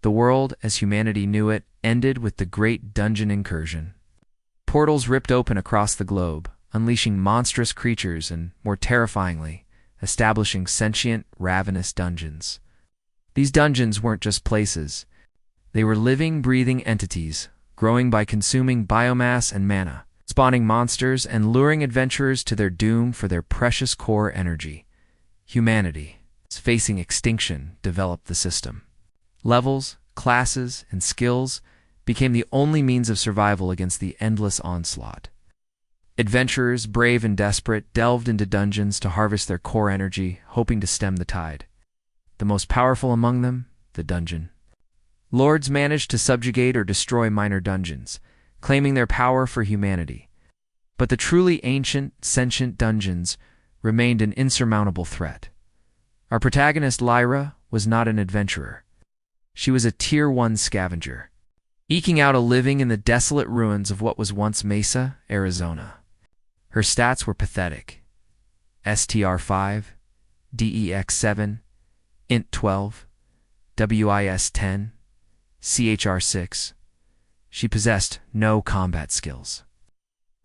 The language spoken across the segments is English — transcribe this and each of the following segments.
The world, as humanity knew it, ended with the Great Dungeon Incursion. Portals ripped open across the globe, unleashing monstrous creatures and, more terrifyingly, establishing sentient, ravenous dungeons. These dungeons weren't just places. They were living, breathing entities, growing by consuming biomass and mana, spawning monsters and luring adventurers to their doom for their precious core energy. Humanity, facing extinction, developed the system. Levels, classes, and skills became the only means of survival against the endless onslaught. Adventurers, brave and desperate, delved into dungeons to harvest their core energy, hoping to stem the tide. The most powerful among them, the dungeon. Lords managed to subjugate or destroy minor dungeons, claiming their power for humanity. But the truly ancient, sentient dungeons remained an insurmountable threat. Our protagonist, Lyra, was not an adventurer. She was a Tier 1 scavenger, eking out a living in the desolate ruins of what was once Mesa, Arizona. Her stats were pathetic. STR 5, DEX 7, Int 12, WIS 10, CHR 6. She possessed no combat skills.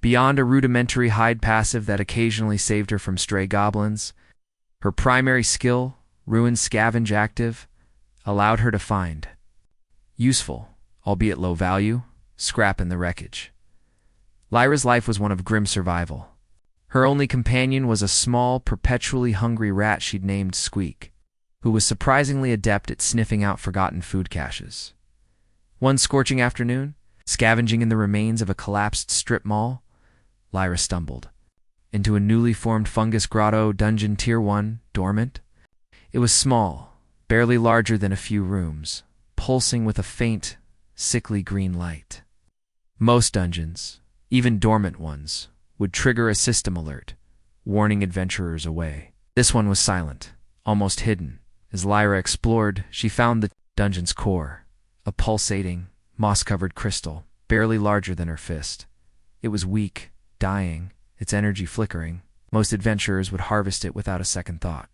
Beyond a rudimentary hide passive that occasionally saved her from stray goblins, her primary skill, Ruin Scavenge active, allowed her to find useful, albeit low value, scrap in the wreckage. Lyra's life was one of grim survival. Her only companion was a small, perpetually hungry rat she'd named Squeak, who was surprisingly adept at sniffing out forgotten food caches. One scorching afternoon, scavenging in the remains of a collapsed strip mall, Lyra stumbled into a newly formed fungus grotto dungeon Tier 1, dormant. It was small, barely larger than a few rooms, pulsing with a faint, sickly green light. Most dungeons, even dormant ones, would trigger a system alert, warning adventurers away. This one was silent, almost hidden. As Lyra explored, she found the dungeon's core, a pulsating, moss-covered crystal, barely larger than her fist. It was weak, dying, its energy flickering. Most adventurers would harvest it without a second thought.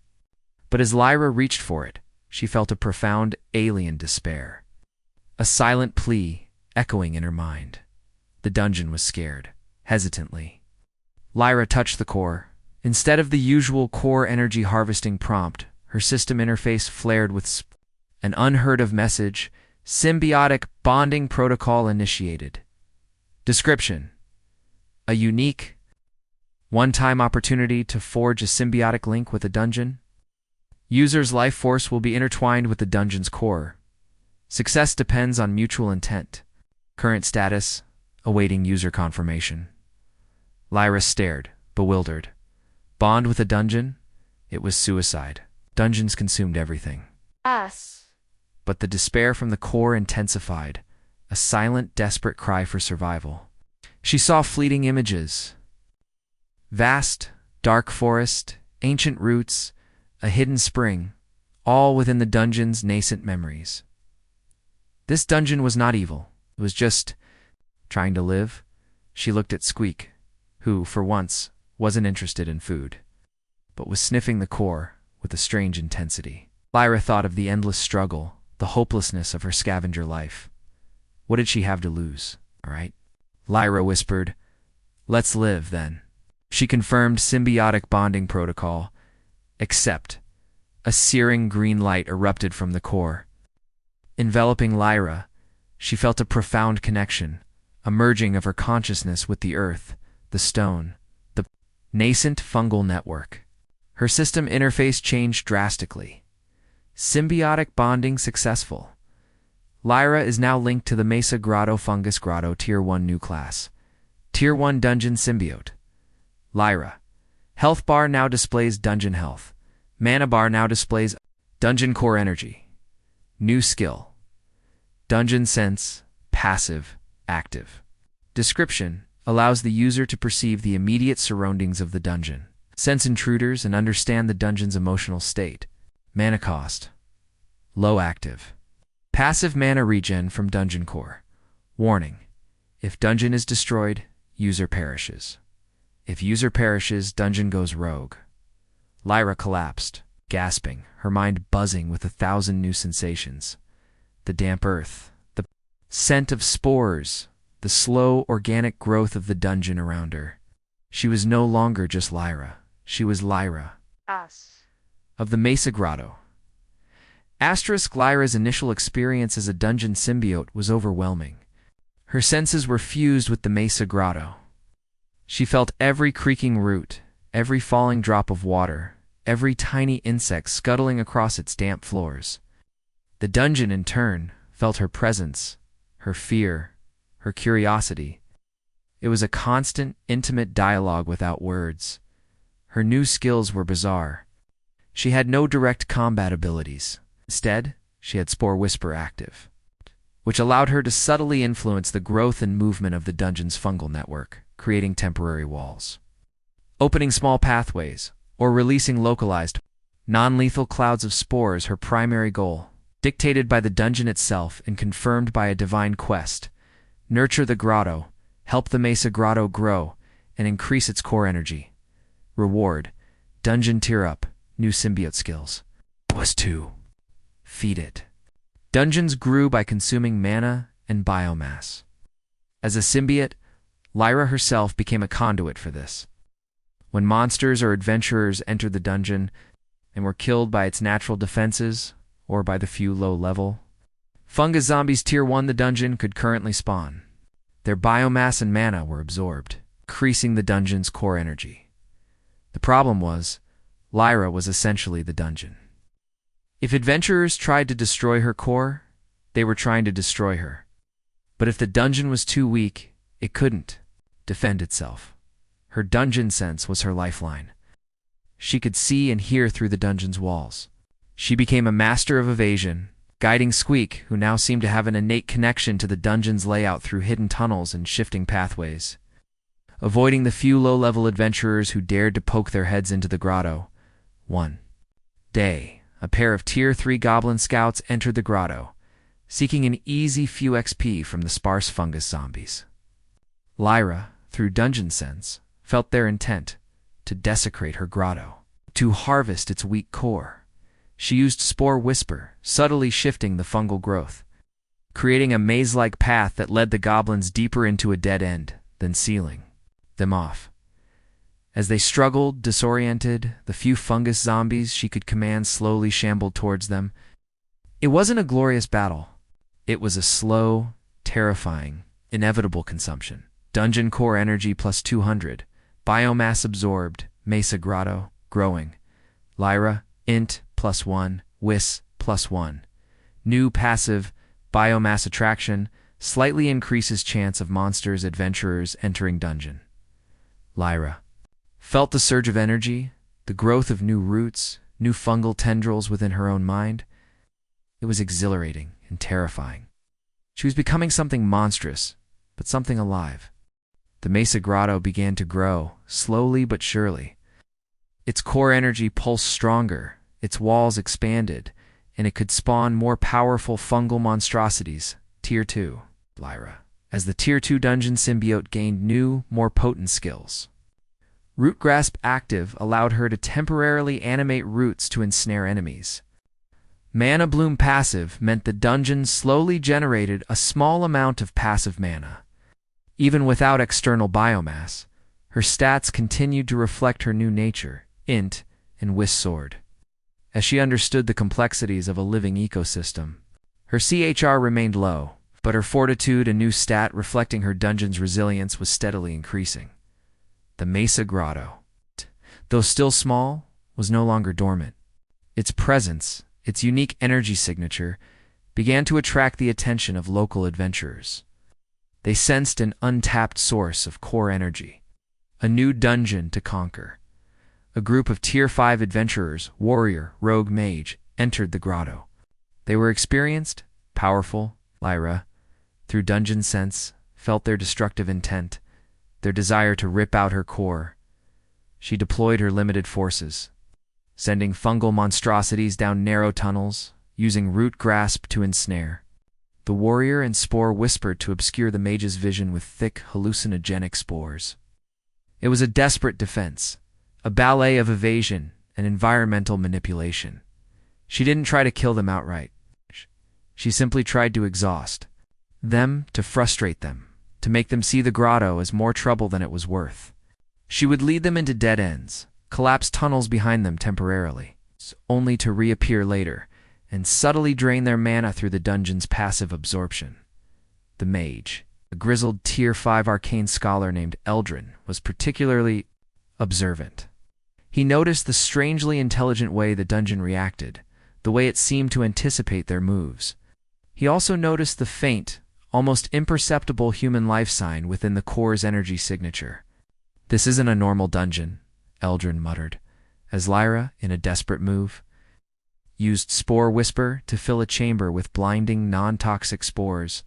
But as Lyra reached for it, she felt a profound alien despair. A silent plea echoing in her mind. The dungeon was scared, hesitantly. Lyra touched the core. Instead of the usual core energy harvesting prompt, her system interface flared with an unheard-of message: symbiotic bonding protocol initiated. Description: a unique, one-time opportunity to forge a symbiotic link with a dungeon. User's life force will be intertwined with the dungeon's core. Success depends on mutual intent. Current status: awaiting user confirmation. Lyra stared, bewildered. Bond with a dungeon? It was suicide. Dungeons consumed everything. But the despair from the core intensified, a silent, desperate cry for survival. She saw fleeting images. Vast, dark forest, ancient roots, a hidden spring, all within the dungeon's nascent memories. This dungeon was not evil. It was just trying to live. She looked at Squeak, who, for once, wasn't interested in food, but was sniffing the core with a strange intensity. Lyra thought of the endless struggle, the hopelessness of her scavenger life. What did she have to lose, all right? Lyra whispered, "Let's live, then." She confirmed symbiotic bonding protocol. Except, a searing green light erupted from the core. Enveloping Lyra, she felt a profound connection, a merging of her consciousness with the earth, the stone, the nascent fungal network. Her system interface changed drastically. Symbiotic bonding successful. Lyra is now linked to the Mesa Grotto Fungus Grotto Tier 1 new class. Tier 1 Dungeon Symbiote. Lyra. Health bar now displays dungeon health. Mana bar now displays dungeon core energy. New skill: Dungeon Sense, passive, active. Description: allows the user to perceive the immediate surroundings of the dungeon, sense intruders, and understand the dungeon's emotional state. Mana cost: low active. Passive mana regen from dungeon core. Warning: if dungeon is destroyed, user perishes. If user perishes, dungeon goes rogue. Lyra collapsed, gasping, her mind buzzing with 1,000 new sensations. the damp earth, the scent of spores, the slow organic growth of the dungeon around her. She was no longer just Lyra. She was Lyra. Us. Of the Mesa Grotto. Lyra's initial experience as a dungeon symbiote was overwhelming. Her senses were fused with the Mesa Grotto. She felt every creaking root, every falling drop of water, every tiny insect scuttling across its damp floors. The dungeon, in turn, felt her presence, her fear, her curiosity. It was a constant, intimate dialogue without words. Her new skills were bizarre. She had no direct combat abilities. Instead, she had Spore Whisper active, which allowed her to subtly influence the growth and movement of the dungeon's fungal network, creating temporary walls, opening small pathways, or releasing localized, non-lethal clouds of spores. Her primary goal, dictated by the dungeon itself and confirmed by a divine quest: nurture the grotto, help the Mesa Grotto grow, and increase its core energy. Reward: dungeon tier up, new symbiote skills. Was to feed it. Dungeons grew by consuming mana and biomass. As a symbiote, Lyra herself became a conduit for this. When monsters or adventurers entered the dungeon and were killed by its natural defenses or by the few low-level fungus zombies tier 1 the dungeon could currently spawn, their biomass and mana were absorbed, increasing the dungeon's core energy. The problem was, Lyra was essentially the dungeon. If adventurers tried to destroy her core, they were trying to destroy her. But if the dungeon was too weak, it couldn't defend itself. Her dungeon sense was her lifeline. She could see and hear through the dungeon's walls. She became a master of evasion, guiding Squeak, who now seemed to have an innate connection to the dungeon's layout through hidden tunnels and shifting pathways. Avoiding the few low-level adventurers who dared to poke their heads into the grotto. One day, a pair of Tier 3 goblin scouts entered the grotto, seeking an easy few XP from the sparse fungus zombies. Lyra, through dungeon sense, felt their intent to desecrate her grotto, to harvest its weak core. She used Spore Whisper, subtly shifting the fungal growth, creating a maze-like path that led the goblins deeper into a dead end, then sealing them off. As they struggled, disoriented, the few fungus zombies she could command slowly shambled towards them. It wasn't a glorious battle. It was a slow, terrifying, inevitable consumption. Dungeon core energy plus 200. Biomass absorbed. Mesa Grotto, growing. Lyra, int, plus 1. Whis, plus 1. New passive, biomass attraction, slightly increases chance of monsters, adventurers entering dungeon. Lyra felt the surge of energy, the growth of new roots, new fungal tendrils within her own mind. It was exhilarating and terrifying. She was becoming something monstrous, but something alive. The Mesa Grotto began to grow, slowly but surely. Its core energy pulsed stronger, its walls expanded, and it could spawn more powerful fungal monstrosities. Tier 2, Lyra. As the Tier 2 Dungeon Symbiote gained new, more potent skills. Root Grasp active allowed her to temporarily animate roots to ensnare enemies. Mana Bloom passive meant the dungeon slowly generated a small amount of passive mana. Even without external biomass, her stats continued to reflect her new nature, int, and Whis Sword. As she understood the complexities of a living ecosystem, her CHR remained low, but her fortitude, a new stat reflecting her dungeon's resilience, was steadily increasing. The Mesa Grotto, though still small, was no longer dormant. Its presence, its unique energy signature, began to attract the attention of local adventurers. They sensed an untapped source of core energy, a new dungeon to conquer. A group of Tier 5 adventurers, warrior, rogue, mage, entered the grotto. They were experienced, powerful. Lyra, through dungeon sense, felt their destructive intent, their desire to rip out her core. She deployed her limited forces, sending fungal monstrosities down narrow tunnels, using Root Grasp to ensnare. The warrior and Spore whispered to obscure the mage's vision with thick, hallucinogenic spores. It was a desperate defense, a ballet of evasion and environmental manipulation. She didn't try to kill them outright. She simply tried to exhaust them, to frustrate them, to make them see the grotto as more trouble than it was worth. She would lead them into dead ends, collapse tunnels behind them temporarily, only to reappear later and subtly drain their mana through the dungeon's passive absorption. The mage, a grizzled Tier 5 arcane scholar named Eldrin, was particularly observant. He noticed the strangely intelligent way the dungeon reacted, the way it seemed to anticipate their moves. He also noticed the faint, almost imperceptible human life sign within the core's energy signature. "This isn't a normal dungeon," Eldrin muttered, as Lyra, in a desperate move, used Spore Whisper to fill a chamber with blinding, non-toxic spores,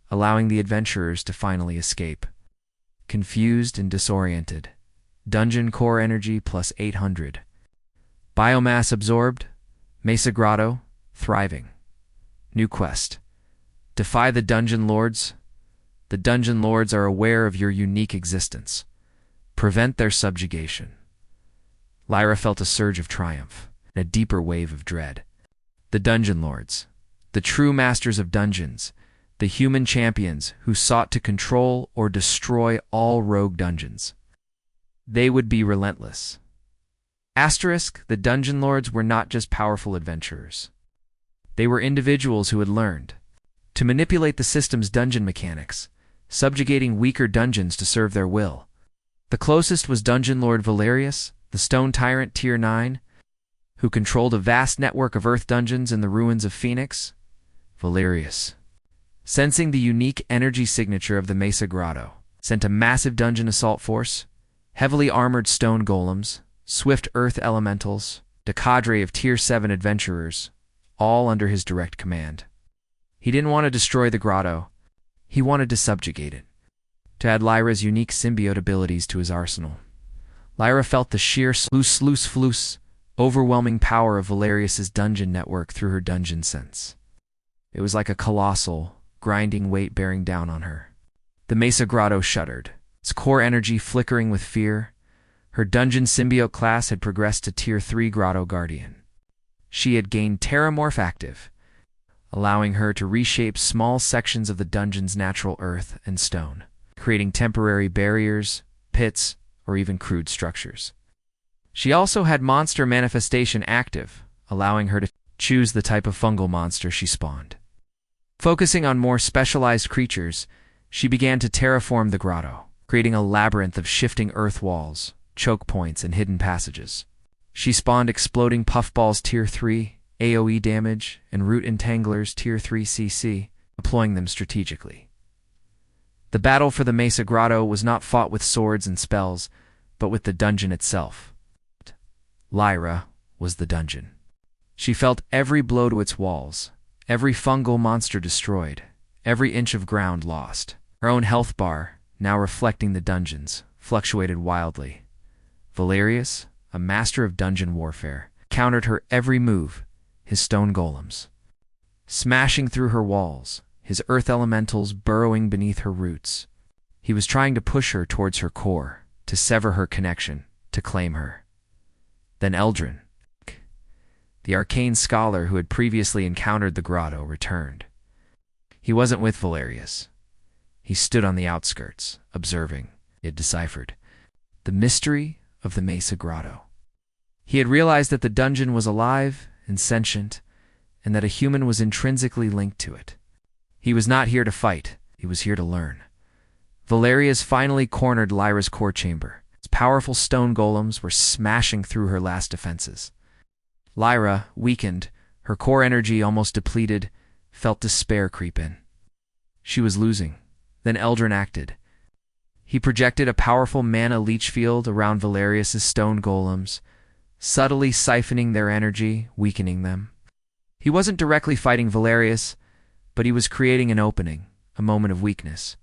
allowing the adventurers to finally escape. Confused and disoriented. Dungeon core energy plus 800. Biomass absorbed. Mesa Grotto, thriving. New quest. Defy the Dungeon Lords. The Dungeon Lords are aware of your unique existence. Prevent their subjugation. Lyra felt a surge of triumph, and a deeper wave of dread. The Dungeon Lords, the true masters of dungeons, the human champions who sought to control or destroy all rogue dungeons. They would be relentless. Asterisk, the Dungeon Lords were not just powerful adventurers. They were individuals who had learned to manipulate the system's dungeon mechanics, subjugating weaker dungeons to serve their will. The closest was Dungeon Lord Valerius, the Stone Tyrant Tier 9, who controlled a vast network of Earth dungeons in the ruins of Phoenix. Valerius, sensing the unique energy signature of the Mesa Grotto, sent a massive dungeon assault force, heavily armored stone golems, swift earth elementals, a cadre of Tier 7 adventurers, all under his direct command. He didn't want to destroy the grotto. He wanted to subjugate it, to add Lyra's unique symbiote abilities to his arsenal. Lyra felt the sheer overwhelming power of Valerius's dungeon network through her dungeon sense. It was like a colossal, grinding weight bearing down on her. The Mesa Grotto shuddered, its core energy flickering with fear. Her Dungeon Symbiote class had progressed to Tier 3 Grotto Guardian. She had gained Terramorph Active, allowing her to reshape small sections of the dungeon's natural earth and stone, creating temporary barriers, pits, or even crude structures. She also had Monster Manifestation active, allowing her to choose the type of fungal monster she spawned. Focusing on more specialized creatures, she began to terraform the grotto, creating a labyrinth of shifting earth walls, choke points, and hidden passages. She spawned Exploding Puffballs Tier 3, AoE damage, and Root Entanglers Tier 3 CC, deploying them strategically. The battle for the Mesa Grotto was not fought with swords and spells, but with the dungeon itself. Lyra was the dungeon. She felt every blow to its walls, every fungal monster destroyed, every inch of ground lost. Her own health bar, now reflecting the dungeons, fluctuated wildly. Valerius, a master of dungeon warfare, countered her every move, his stone golems smashing through her walls, his earth elementals burrowing beneath her roots. He was trying to push her towards her core, to sever her connection, to claim her. Then Eldrin, the arcane scholar who had previously encountered the grotto, returned. He wasn't with Valerius. He stood on the outskirts, observing. He had deciphered the mystery of the Mesa Grotto. He had realized that the dungeon was alive and sentient, and that a human was intrinsically linked to it. He was not here to fight. He was here to learn. Valerius finally cornered Lyra's core chamber. Its powerful stone golems were smashing through her last defenses. Lyra, weakened, her core energy almost depleted, felt despair creep in. She was losing. Then Eldrin acted. He projected a powerful mana leech field around Valerius's stone golems, subtly siphoning their energy, weakening them. He wasn't directly fighting Valerius, but he was creating an opening, a moment of weakness.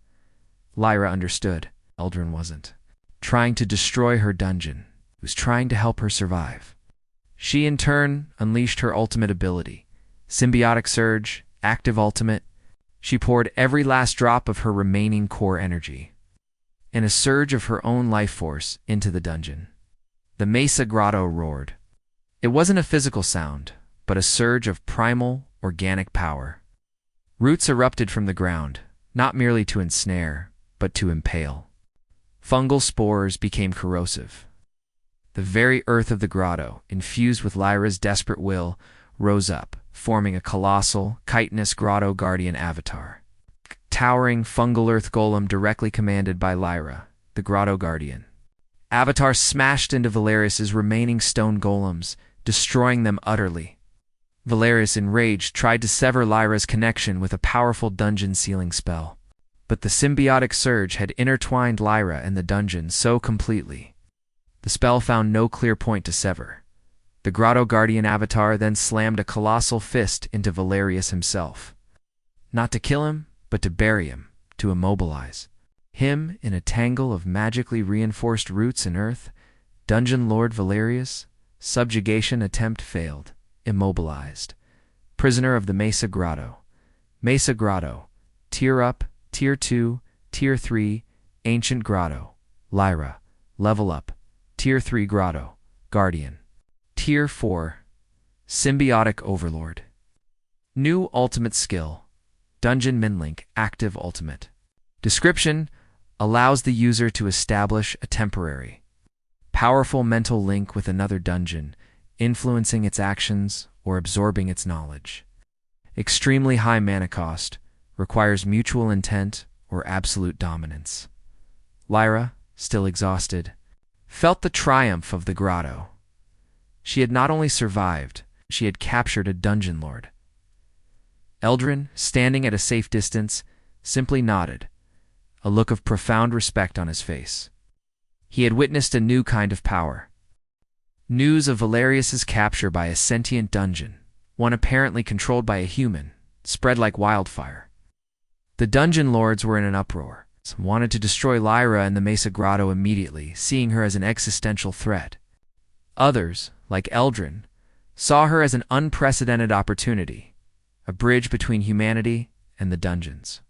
Lyra understood. Eldrin wasn't trying to destroy her dungeon. He was trying to help her survive. She, in turn, unleashed her ultimate ability. Symbiotic Surge, active ultimate. She poured every last drop of her remaining core energy, and a surge of her own life force, into the dungeon. The Mesa Grotto roared. It wasn't a physical sound, but a surge of primal, organic power. Roots erupted from the ground, not merely to ensnare, but to impale. Fungal spores became corrosive. The very earth of the grotto, infused with Lyra's desperate will, rose up, forming a colossal, chitinous grotto guardian avatar. Towering fungal earth golem directly commanded by Lyra, the grotto guardian. Avatar smashed into Valerius's remaining stone golems, destroying them utterly. Valerius, enraged, tried to sever Lyra's connection with a powerful dungeon sealing spell. But the symbiotic surge had intertwined Lyra and the dungeon so completely. The spell found no clear point to sever. The grotto guardian avatar then slammed a colossal fist into Valerius himself. Not to kill him, but to bury him, to immobilize. Him in a tangle of magically reinforced roots and earth, Dungeon Lord Valerius, subjugation attempt failed, immobilized. Prisoner of the Mesa Grotto. Mesa Grotto, Tier Up, Tier 2, Tier 3, Ancient Grotto. Lyra, Level Up, Tier 3 Grotto, Guardian. Tier 4, Symbiotic Overlord. New Ultimate Skill, Dungeon Minlink Active Ultimate. Description: allows the user to establish a temporary, powerful mental link with another dungeon, influencing its actions or absorbing its knowledge. Extremely high mana cost, requires mutual intent or absolute dominance. Lyra, still exhausted, felt the triumph of the grotto. She had not only survived, she had captured a dungeon lord. Eldrin, standing at a safe distance, simply nodded, a look of profound respect on his face. He had witnessed a new kind of power. News of Valerius's capture by a sentient dungeon, one apparently controlled by a human, spread like wildfire. The dungeon lords were in an uproar. Some wanted to destroy Lyra and the Mesa Grotto immediately, seeing her as an existential threat. Others, like Eldrin, saw her as an unprecedented opportunity, a bridge between humanity and the dungeons.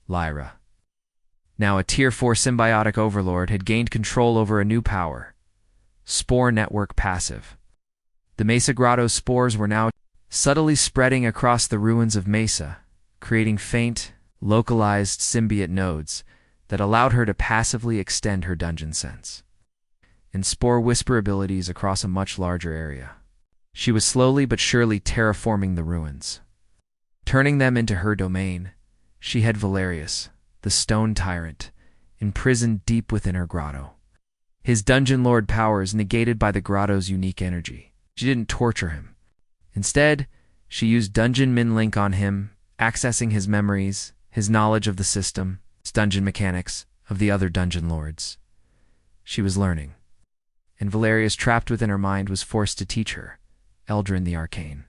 Lyra, now a Tier 4 symbiotic overlord, had gained control over a new power. Spore Network Passive. The Mesa Grotto's spores were now subtly spreading across the ruins of Mesa, creating faint, localized symbiote nodes that allowed her to passively extend her dungeon sense and spore whisper abilities across a much larger area. She was slowly but surely terraforming the ruins. Turning them into her domain, she had Valerius, the stone tyrant, imprisoned deep within her grotto. His dungeon lord powers negated by the grotto's unique energy. She didn't torture him. Instead, she used Dungeon Minlink on him, accessing his memories, his knowledge of the system, its dungeon mechanics, of the other dungeon lords. She was learning, and Valerius, trapped within her mind, was forced to teach her. Eldrin the Arcane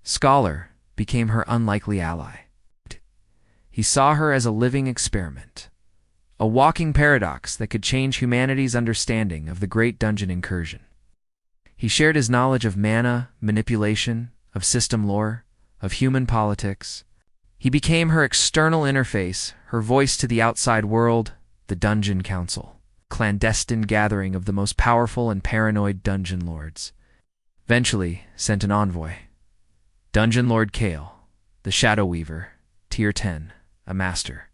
Scholar became her unlikely ally. He saw her as a living experiment, a walking paradox that could change humanity's understanding of the Great Dungeon Incursion. He shared his knowledge of mana, manipulation, of system lore, of human politics. He became her external interface, her voice to the outside world, the Dungeon Council, clandestine gathering of the most powerful and paranoid dungeon lords. Eventually sent an envoy, Dungeon Lord Kale, the Shadow Weaver, Tier 10, a master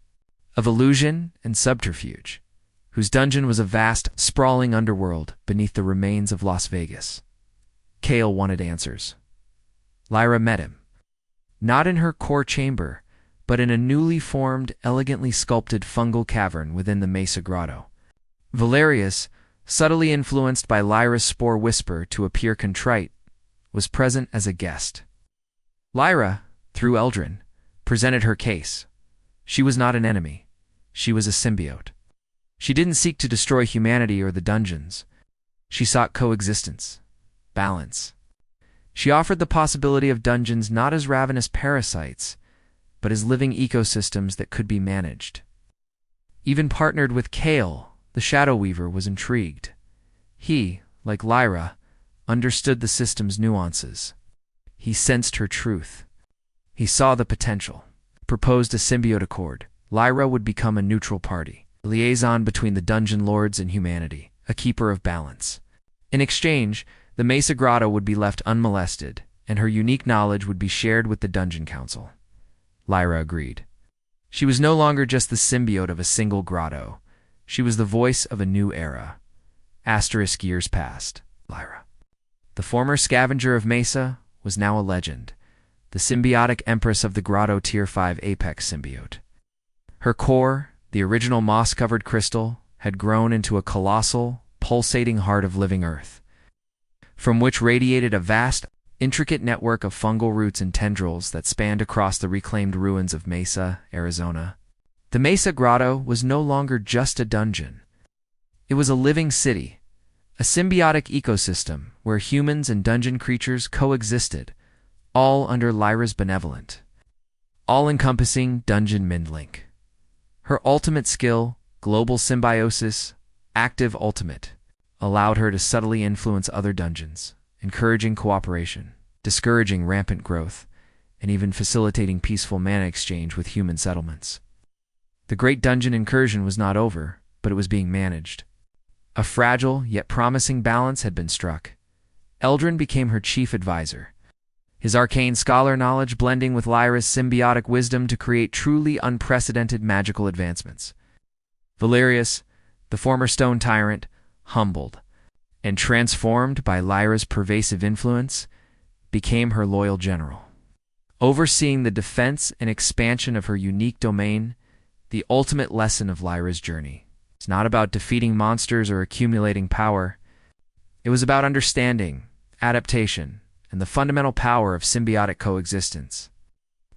of illusion and subterfuge, whose dungeon was a vast, sprawling underworld beneath the remains of Las Vegas. Kale wanted answers. Lyra met him, not in her core chamber, but in a newly formed, elegantly sculpted fungal cavern within the Mesa Grotto. Valerius, subtly influenced by Lyra's spore whisper to appear contrite, was present as a guest. Lyra, through Eldrin, presented her case. She was not an enemy. She was a symbiote. She didn't seek to destroy humanity or the dungeons. She sought coexistence, balance. She offered the possibility of dungeons not as ravenous parasites, but as living ecosystems that could be managed. Even partnered with Kale, the Shadow Weaver was intrigued. He, like Lyra, understood the system's nuances. He sensed her truth. He saw the potential. Proposed a symbiote accord. Lyra would become a neutral party, a liaison between the dungeon lords and humanity, a keeper of balance. In exchange, the Mesa Grotto would be left unmolested, and her unique knowledge would be shared with the Dungeon Council. Lyra agreed. She was no longer just the symbiote of a single grotto. She was the voice of a new era. Asterisk years passed. Lyra, the former scavenger of Mesa, was now a legend, the symbiotic empress of the Grotto Tier 5 Apex symbiote. Her core, the original moss-covered crystal, had grown into a colossal, pulsating heart of living earth, from which radiated a vast, intricate network of fungal roots and tendrils that spanned across the reclaimed ruins of Mesa, Arizona. The Mesa Grotto was no longer just a dungeon. It was a living city, a symbiotic ecosystem where humans and dungeon creatures coexisted, all under Lyra's benevolent, all-encompassing dungeon mindlink. Her ultimate skill, global symbiosis, active ultimate, allowed her to subtly influence other dungeons, encouraging cooperation, discouraging rampant growth, and even facilitating peaceful mana exchange with human settlements. The Great Dungeon Incursion was not over, but it was being managed. A fragile yet promising balance had been struck. Eldrin became her chief advisor, his arcane scholar knowledge blending with Lyra's symbiotic wisdom to create truly unprecedented magical advancements. Valerius, the former stone tyrant, humbled and transformed by Lyra's pervasive influence, became her loyal general. Overseeing the defense and expansion of her unique domain, the ultimate lesson of Lyra's journey. It's not about defeating monsters or accumulating power. It was about understanding, adaptation, and the fundamental power of symbiotic coexistence.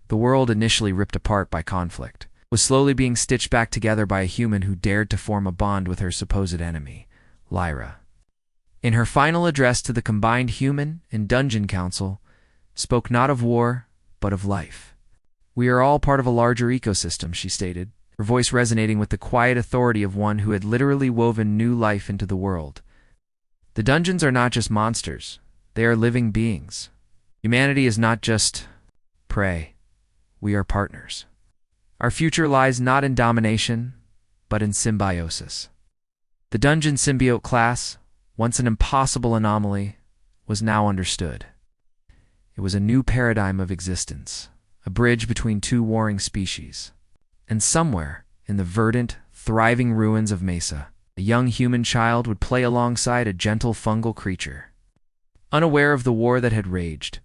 The world, initially ripped apart by conflict, was slowly being stitched back together by a human who dared to form a bond with her supposed enemy, Lyra. In her final address to the combined human and dungeon council, spoke not of war, but of life. "We are all part of a larger ecosystem," she stated, her voice resonating with the quiet authority of one who had literally woven new life into the world. "The dungeons are not just monsters. They are living beings. Humanity is not just prey. We are partners. Our future lies not in domination, but in symbiosis." The Dungeon Symbiote class, once an impossible anomaly, was now understood. It was a new paradigm of existence, a bridge between two warring species. And somewhere, in the verdant, thriving ruins of Mesa, a young human child would play alongside a gentle fungal creature, unaware of the war that had raged,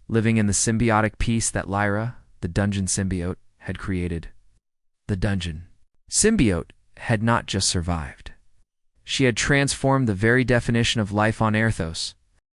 living in the symbiotic peace that Lyra, the Dungeon Symbiote, had created. The Dungeon Symbiote had not just survived. She had transformed the very definition of life on Erthos,